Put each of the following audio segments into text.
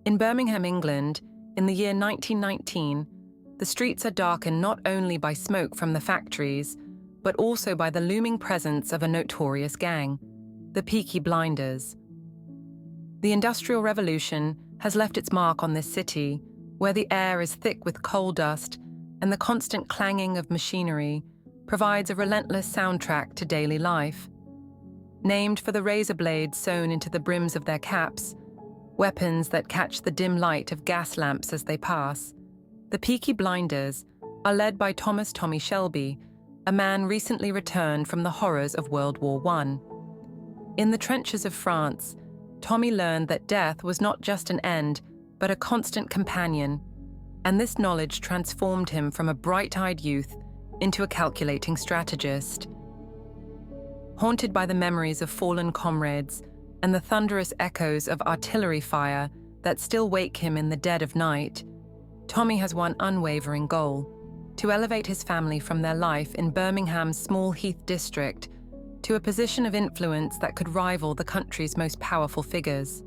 In Birmingham, England, in the year 1919, the streets are darkened not only by smoke from the factories, but also by the looming presence of a notorious gang, the Peaky Blinders. The Industrial Revolution has left its mark on this city, where the air is thick with coal dust and the constant clanging of machinery provides a relentless soundtrack to daily life. Named for the razor blades sewn into the brims of their caps, weapons that catch the dim light of gas lamps as they pass, the Peaky Blinders are led by Thomas "Tommy" Shelby, a man recently returned from the horrors of World War I. In the trenches of France, Tommy learned that death was not just an end, but a constant companion, and this knowledge transformed him from a bright-eyed youth into a calculating strategist. Haunted by the memories of fallen comrades and the thunderous echoes of artillery fire that still wake him in the dead of night, Tommy has one unwavering goal: to elevate his family from their life in Birmingham's Small Heath district to a position of influence that could rival the country's most powerful figures.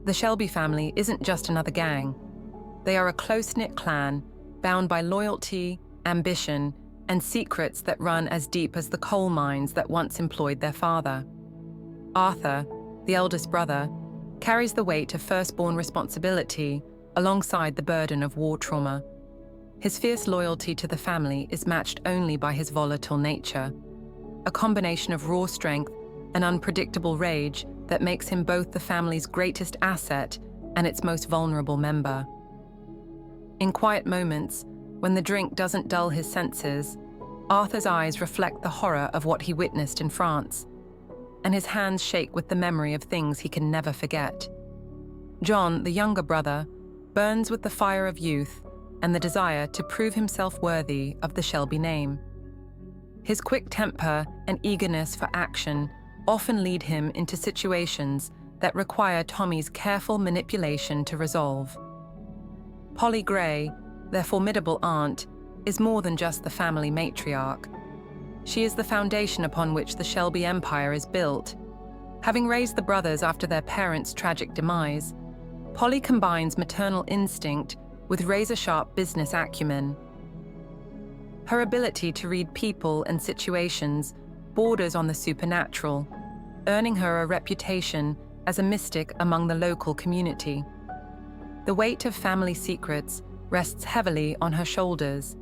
The Shelby family isn't just another gang. They are a close-knit clan, bound by loyalty, ambition, and secrets that run as deep as the coal mines that once employed their father. Arthur, the eldest brother, carries the weight of firstborn responsibility alongside the burden of war trauma. His fierce loyalty to the family is matched only by his volatile nature, a combination of raw strength and unpredictable rage that makes him both the family's greatest asset and its most vulnerable member. In quiet moments, when the drink doesn't dull his senses, Arthur's eyes reflect the horror of what he witnessed in France, and his hands shake with the memory of things he can never forget. John, the younger brother, burns with the fire of youth and the desire to prove himself worthy of the Shelby name. His quick temper and eagerness for action often lead him into situations that require Tommy's careful manipulation to resolve. Polly Gray, their formidable aunt, is more than just the family matriarch. She is the foundation upon which the Shelby empire is built. Having raised the brothers after their parents' tragic demise, Polly combines maternal instinct with razor-sharp business acumen. Her ability to read people and situations borders on the supernatural, earning her a reputation as a mystic among the local community. The weight of family secrets rests heavily on her shoulders,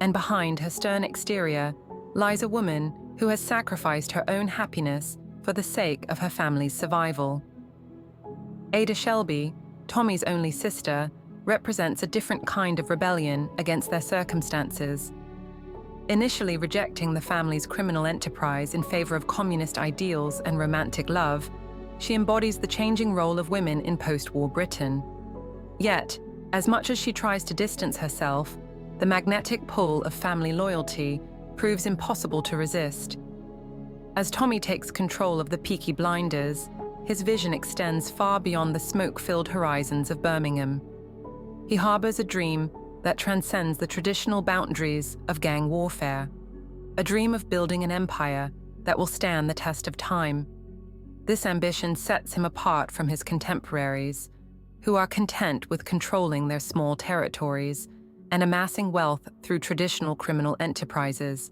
and behind her stern exterior lies a woman who has sacrificed her own happiness for the sake of her family's survival. Ada Shelby, Tommy's only sister, represents a different kind of rebellion against their circumstances. Initially rejecting the family's criminal enterprise in favor of communist ideals and romantic love, she embodies the changing role of women in post-war Britain. Yet, as much as she tries to distance herself, the magnetic pull of family loyalty proves impossible to resist. As Tommy takes control of the Peaky Blinders, his vision extends far beyond the smoke-filled horizons of Birmingham. He harbors a dream that transcends the traditional boundaries of gang warfare, a dream of building an empire that will stand the test of time. This ambition sets him apart from his contemporaries, who are content with controlling their small territories and amassing wealth through traditional criminal enterprises.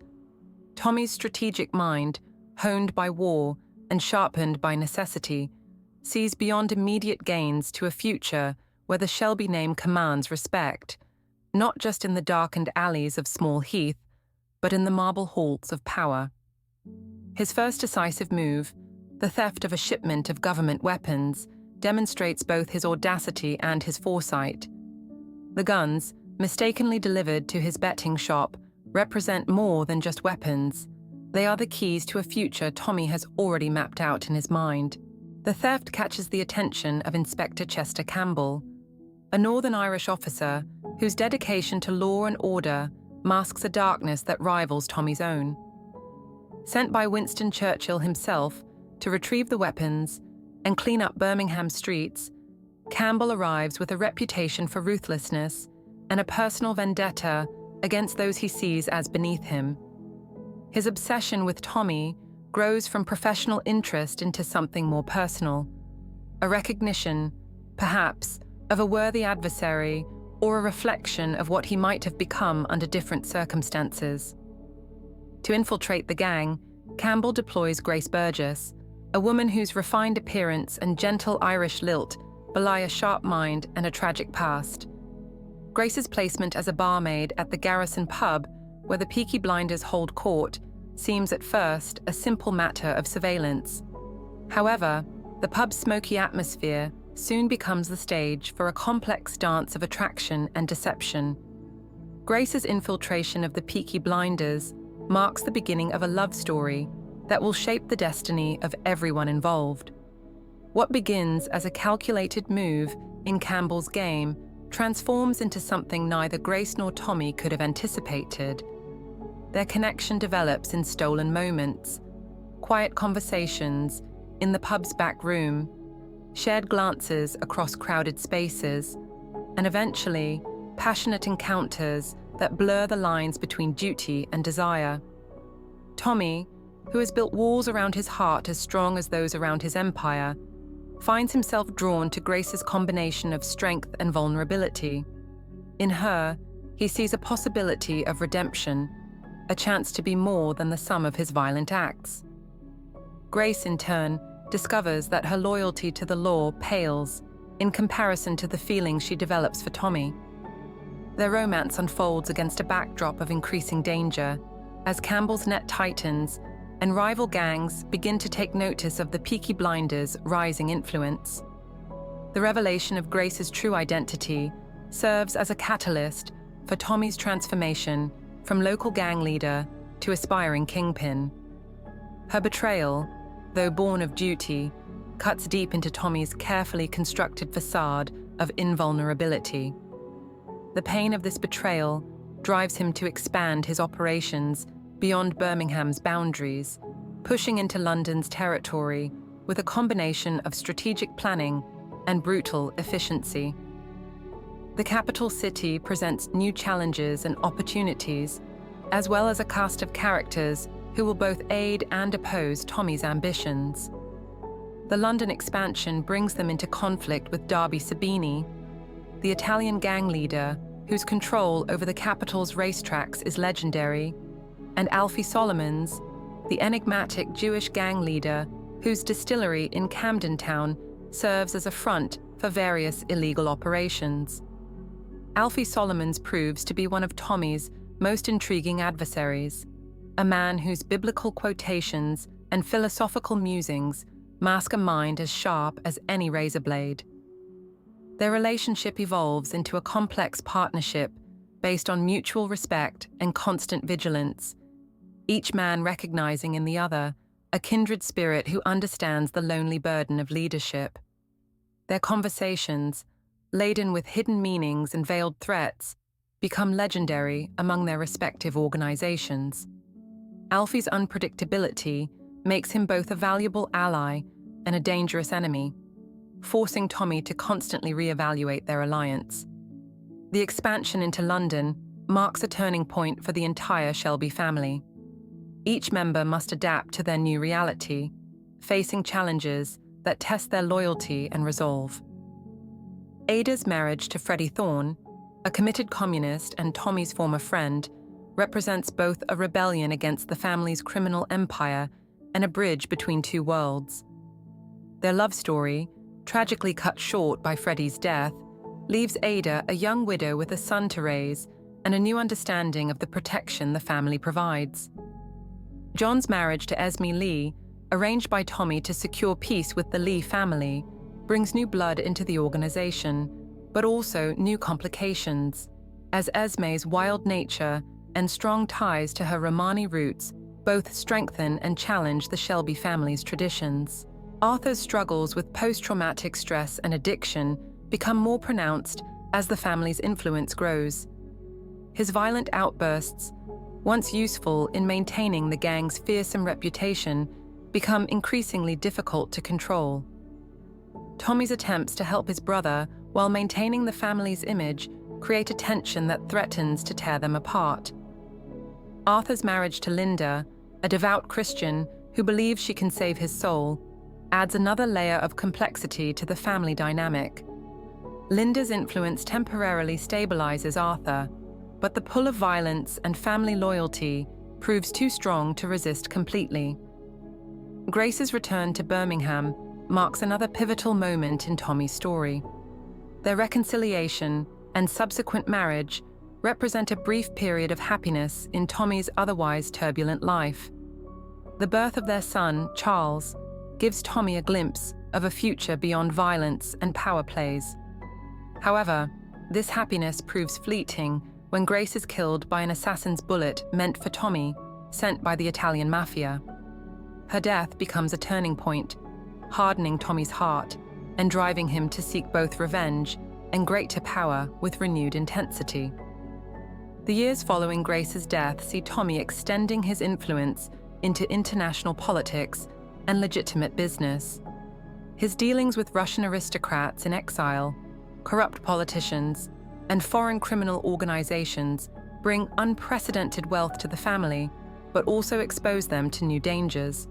Tommy's strategic mind, honed by war and sharpened by necessity, sees beyond immediate gains to a future where the Shelby name commands respect, not just in the darkened alleys of Small Heath, but in the marble halls of power. His first decisive move, the theft of a shipment of government weapons, demonstrates both his audacity and his foresight. The guns, mistakenly delivered to his betting shop, represent more than just weapons. They are the keys to a future Tommy has already mapped out in his mind. The theft catches the attention of Inspector Campbell, a Northern Irish officer whose dedication to law and order masks a darkness that rivals Tommy's own. Sent by Winston Churchill himself to retrieve the weapons and clean up Birmingham streets, Campbell arrives with a reputation for ruthlessness and a personal vendetta against those he sees as beneath him. His obsession with Tommy grows from professional interest into something more personal, a recognition, perhaps, of a worthy adversary or a reflection of what he might have become under different circumstances. To infiltrate the gang, Campbell deploys Grace Burgess, a woman whose refined appearance and gentle Irish lilt belie a sharp mind and a tragic past. Grace's placement as a barmaid at the Garrison pub, where the Peaky Blinders hold court, seems at first a simple matter of surveillance. However, the pub's smoky atmosphere soon becomes the stage for a complex dance of attraction and deception. Grace's infiltration of the Peaky Blinders marks the beginning of a love story that will shape the destiny of everyone involved. What begins as a calculated move in Campbell's game transforms into something neither Grace nor Tommy could have anticipated. Their connection develops in stolen moments, quiet conversations in the pub's back room, shared glances across crowded spaces, and eventually, passionate encounters that blur the lines between duty and desire. Tommy, who has built walls around his heart as strong as those around his empire, finds himself drawn to Grace's combination of strength and vulnerability. In her, he sees a possibility of redemption, a chance to be more than the sum of his violent acts. Grace, in turn, discovers that her loyalty to the law pales in comparison to the feelings she develops for Tommy. Their romance unfolds against a backdrop of increasing danger as Campbell's net tightens and rival gangs begin to take notice of the Peaky Blinders' rising influence. The revelation of Grace's true identity serves as a catalyst for Tommy's transformation from local gang leader to aspiring kingpin. Her betrayal, though born of duty, cuts deep into Tommy's carefully constructed facade of invulnerability. The pain of this betrayal drives him to expand his operations beyond Birmingham's boundaries, pushing into London's territory with a combination of strategic planning and brutal efficiency. The capital city presents new challenges and opportunities, as well as a cast of characters who will both aid and oppose Tommy's ambitions. The London expansion brings them into conflict with Darby Sabini, the Italian gang leader whose control over the capital's racetracks is legendary, and Alfie Solomons, the enigmatic Jewish gang leader whose distillery in Camden Town serves as a front for various illegal operations. Alfie Solomons proves to be one of Tommy's most intriguing adversaries, a man whose biblical quotations and philosophical musings mask a mind as sharp as any razor blade. Their relationship evolves into a complex partnership based on mutual respect and constant vigilance, each man recognizing in the other a kindred spirit who understands the lonely burden of leadership. Their conversations, laden with hidden meanings and veiled threats, become legendary among their respective organizations. Alfie's unpredictability makes him both a valuable ally and a dangerous enemy, forcing Tommy to constantly reevaluate their alliance. The expansion into London marks a turning point for the entire Shelby family. Each member must adapt to their new reality, facing challenges that test their loyalty and resolve. Ada's marriage to Freddie Thorne, a committed communist and Tommy's former friend, represents both a rebellion against the family's criminal empire and a bridge between two worlds. Their love story, tragically cut short by Freddie's death, leaves Ada a young widow with a son to raise and a new understanding of the protection the family provides. John's marriage to Esme Lee, arranged by Tommy to secure peace with the Lee family, brings new blood into the organization, but also new complications, as Esme's wild nature and strong ties to her Romani roots both strengthen and challenge the Shelby family's traditions. Arthur's struggles with post-traumatic stress and addiction become more pronounced as the family's influence grows. His violent outbursts, once useful in maintaining the gang's fearsome reputation, become increasingly difficult to control. Tommy's attempts to help his brother while maintaining the family's image create a tension that threatens to tear them apart. Arthur's marriage to Linda, a devout Christian who believes she can save his soul, adds another layer of complexity to the family dynamic. Linda's influence temporarily stabilizes Arthur, but the pull of violence and family loyalty proves too strong to resist completely. Grace's return to Birmingham marks another pivotal moment in Tommy's story. Their reconciliation and subsequent marriage represent a brief period of happiness in Tommy's otherwise turbulent life. The birth of their son, Charles, gives Tommy a glimpse of a future beyond violence and power plays. However, this happiness proves fleeting when Grace is killed by an assassin's bullet meant for Tommy, sent by the Italian mafia. Her death becomes a turning point, hardening Tommy's heart and driving him to seek both revenge and greater power with renewed intensity. The years following Grace's death see Tommy extending his influence into international politics and legitimate business. His dealings with Russian aristocrats in exile, corrupt politicians, and foreign criminal organizations bring unprecedented wealth to the family, but also expose them to new dangers.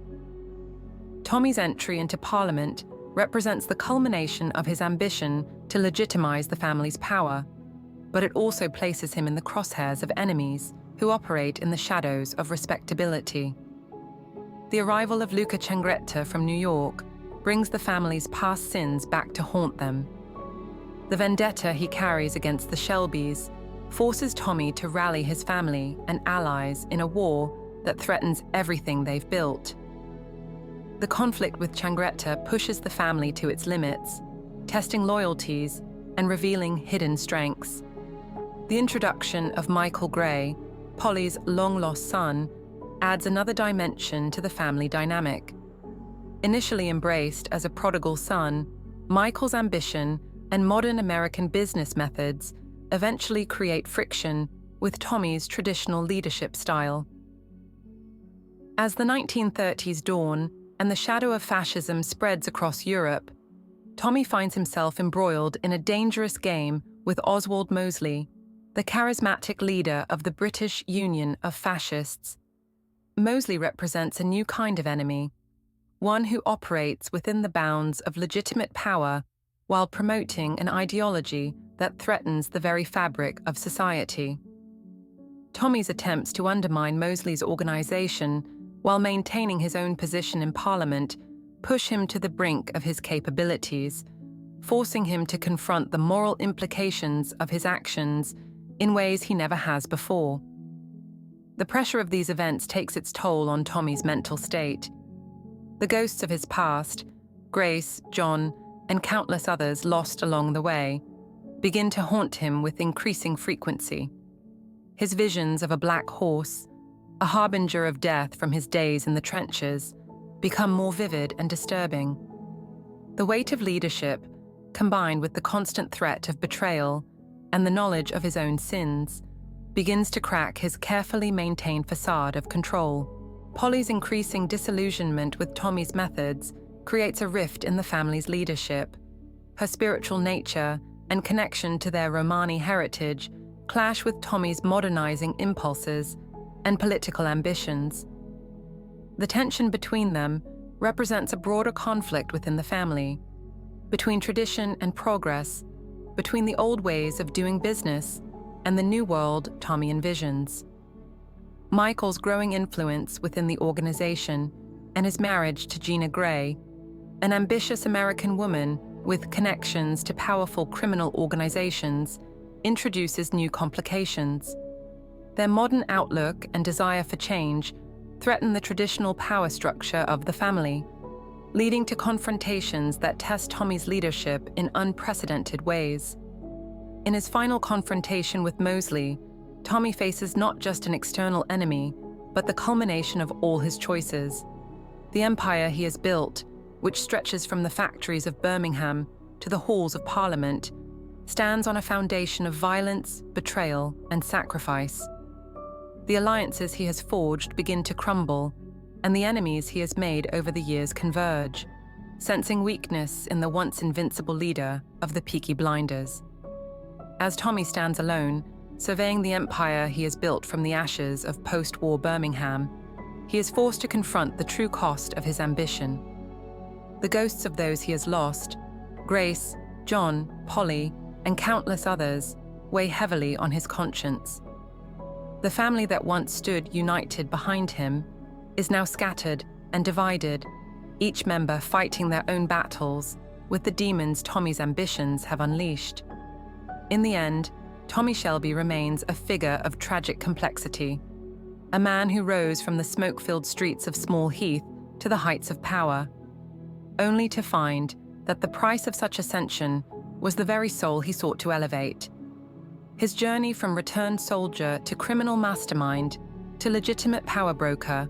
Tommy's entry into Parliament represents the culmination of his ambition to legitimize the family's power, but it also places him in the crosshairs of enemies who operate in the shadows of respectability. The arrival of Luca Changretta from New York brings the family's past sins back to haunt them. The vendetta he carries against the Shelbys forces Tommy to rally his family and allies in a war that threatens everything they've built. The conflict with Changretta pushes the family to its limits, testing loyalties and revealing hidden strengths. The introduction of Michael Gray, Polly's long-lost son, adds another dimension to the family dynamic. Initially embraced as a prodigal son, Michael's ambition and modern American business methods eventually create friction with Tommy's traditional leadership style. As the 1930s dawn and the shadow of fascism spreads across Europe, Tommy finds himself embroiled in a dangerous game with Oswald Mosley, the charismatic leader of the British Union of Fascists. Mosley represents a new kind of enemy, one who operates within the bounds of legitimate power while promoting an ideology that threatens the very fabric of society. Tommy's attempts to undermine Mosley's organization while maintaining his own position in Parliament push him to the brink of his capabilities, forcing him to confront the moral implications of his actions in ways he never has before. The pressure of these events takes its toll on Tommy's mental state. The ghosts of his past, Grace, John, and countless others lost along the way, begin to haunt him with increasing frequency. His visions of a black horse, a harbinger of death from his days in the trenches, become more vivid and disturbing. The weight of leadership, combined with the constant threat of betrayal and the knowledge of his own sins, begins to crack his carefully maintained facade of control. Polly's increasing disillusionment with Tommy's methods creates a rift in the family's leadership. Her spiritual nature and connection to their Romani heritage clash with Tommy's modernizing impulses and political ambitions. The tension between them represents a broader conflict within the family, between tradition and progress, between the old ways of doing business and the new world Tommy envisions. Michael's growing influence within the organization and his marriage to Gina Gray, an ambitious American woman with connections to powerful criminal organizations, introduces new complications. Their modern outlook and desire for change threaten the traditional power structure of the family, leading to confrontations that test Tommy's leadership in unprecedented ways. In his final confrontation with Mosley, Tommy faces not just an external enemy, but the culmination of all his choices. The empire he has built, which stretches from the factories of Birmingham to the halls of Parliament, stands on a foundation of violence, betrayal, and sacrifice. The alliances he has forged begin to crumble, and the enemies he has made over the years converge, sensing weakness in the once invincible leader of the Peaky Blinders. As Tommy stands alone, surveying the empire he has built from the ashes of post-war Birmingham, he is forced to confront the true cost of his ambition. The ghosts of those he has lost, Grace, John, Polly, and countless others weigh heavily on his conscience. The family that once stood united behind him is now scattered and divided, each member fighting their own battles with the demons Tommy's ambitions have unleashed. In the end, Tommy Shelby remains a figure of tragic complexity, a man who rose from the smoke-filled streets of Small Heath to the heights of power, only to find that the price of such ascension was the very soul he sought to elevate. His journey from returned soldier to criminal mastermind to legitimate power broker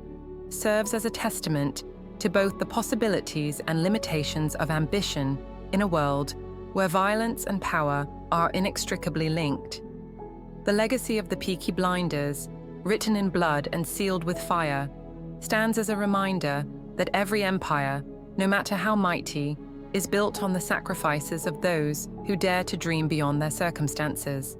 serves as a testament to both the possibilities and limitations of ambition in a world where violence and power are inextricably linked. The legacy of the Peaky Blinders, written in blood and sealed with fire, stands as a reminder that every empire, no matter how mighty, is built on the sacrifices of those who dare to dream beyond their circumstances.